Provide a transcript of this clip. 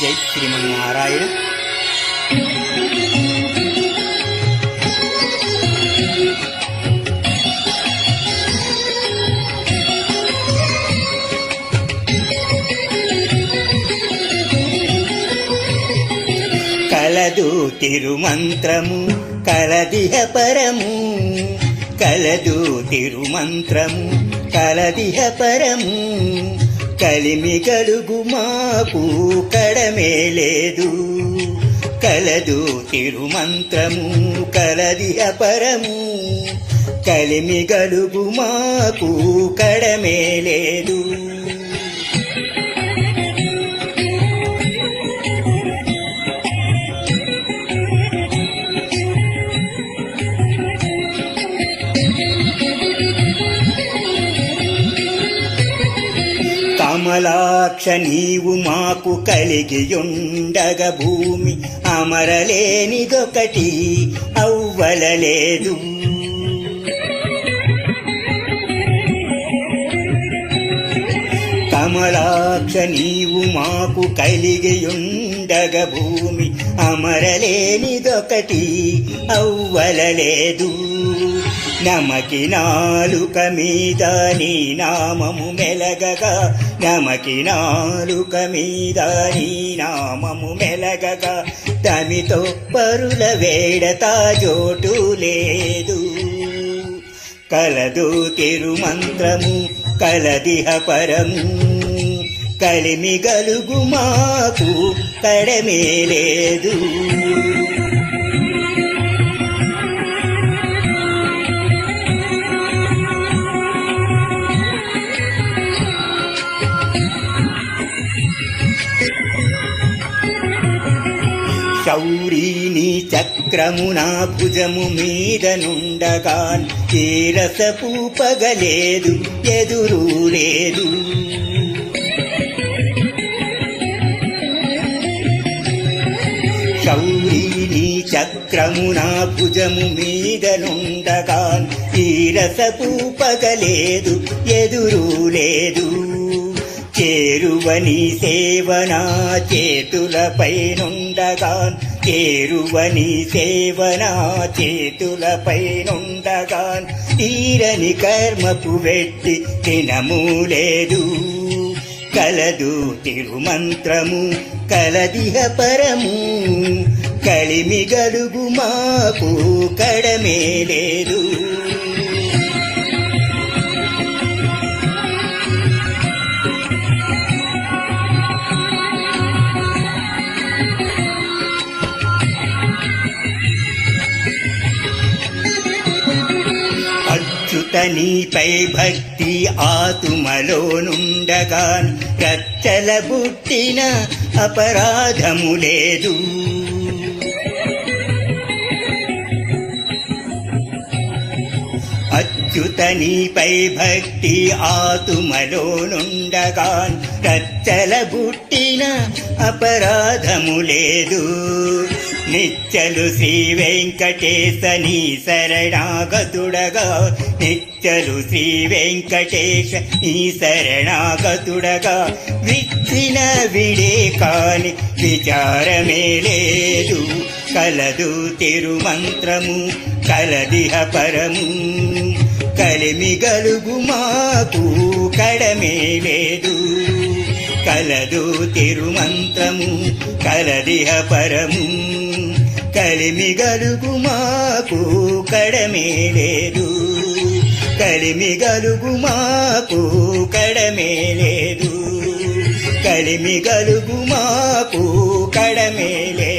జై శ్రీమన్నారాయణ. కలదు తిరుమంత్రము కలదిహ పరము, కలదు తిరుమంత్రము కలదిహ పరము, కలిమి గలుగు మాకు కడమే లేదు. కలదు తిరుమంత్రము కలదిహ పరము, కలిమి గలుగు మాకు కడమే లేదు. కమలాక్ష నీవు మాకు కలిగియుండగ భూమి అమరలేనిదొకటి అవ్వలలేదు. కమలాక్ష నీవు మాకు కలిగియుండగ భూమి అమరలేనిదొకటి అవ్వలలేదు. నమకి నాలుక మీద నీ నామము మెలగగా, నమకి నాలుక మీద నీ నామము మెలగగా, తమితో పరుల వేడతా జోటు లేదు. కలదు తిరుమంత్రము కలదిహ పరము, కలిమి గలుగు మాకు కడమే లేదు. శౌరీని చక్రమున భుజము మీద నుండగాన్ తీరసపు పగలేదు ఎదురు లేదు. శౌరీని చక్రమున భుజము మీద నుండగాన్ తీరసపు పగలేదు ఎదురు లేదు. చేరువని సేవనా చేతులపై నుండగాన్, చేరువని సేవనా చేతులపై నుండగాన్, తీరని కర్మపు వెట్టి దినము లేదు. కలదు తిరుమంత్రము కలదిహ పరము, కలిమి గలుగు మాకు కడమే లేదు. నీపై భక్తి ఆతుమలో నుండగాన్, రచ్చల బుట్టిన అపరాధము లేదు. అచ్యుత నీపై భక్తి ఆతుమలో నుండగాన్, రచ్చల బుట్టిన అపరాధము లేదు. నిచ్చలు శ్రీ వెంకటేశ నీ శరణాగతుడగా, నిచ్చలు శ్రీ వెంకటేశ నీ శరణాగతుడగా, విచ్చిన విడే కాని విచారమే లేదు. కలదు తిరుమంత్రము కలదిహ పరము, కలిమి గలుగు మాకు కడమే లేదు. కలదు తిరుమంత్రము కలదిహ పరము, కలిమి గలుగు మాకు కడమే లేదు. కలిమి గలుగు మాకు కడమే లేదు. కలిమి గలుగు మాకు కడమే లేదు.